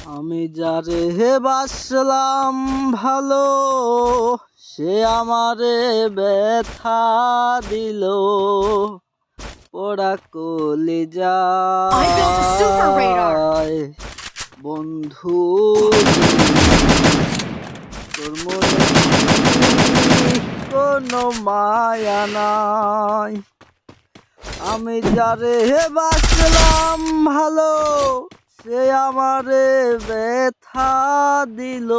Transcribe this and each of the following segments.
আমি যারে বাসলাম ভালো, সে আমারে ব্যথা দিল। পোড়া কলিজায় বন্ধু, তোর মনে কোনো মায়া নাই। আমি যারে বাসলাম ভালো, সে আমারে ব্যথা দিল।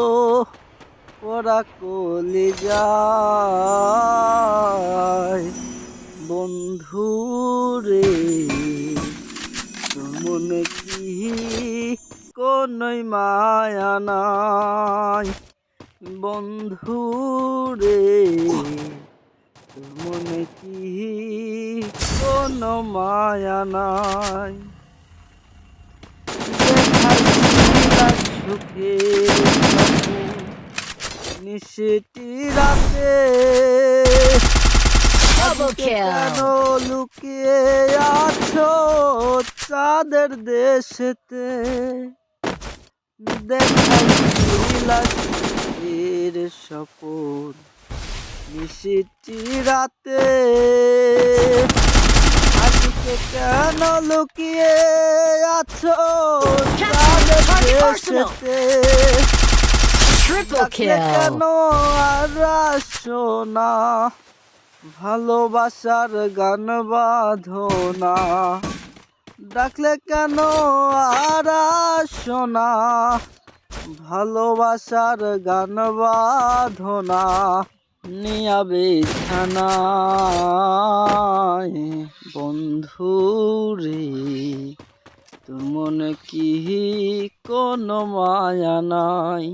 পোড়া কলিজায় বন্ধু রে, তোর মনে কি কোনোই মায়া নাই। বন্ধু রে, তোর মনে কি কোনো মায়া নাই। সুখে নিশিটি রাতে কেন লুকিয়ে আছো চাঁদের দেশেতে। দেখাইছিলাম স্বপন নিশিটি রাতে, আজকে কেন লুকিয়ে আছো চাঁদের দেশেতে। কেন আর আসো না, ভালোবাসার গান বাঁধো না। ডাকলে কেন আর আসো না, ভালোবাসার গান বাঁধো না। নিয়া বিছানায় বন্ধু রে, তোর মনে কি কোনো মায়া নাই।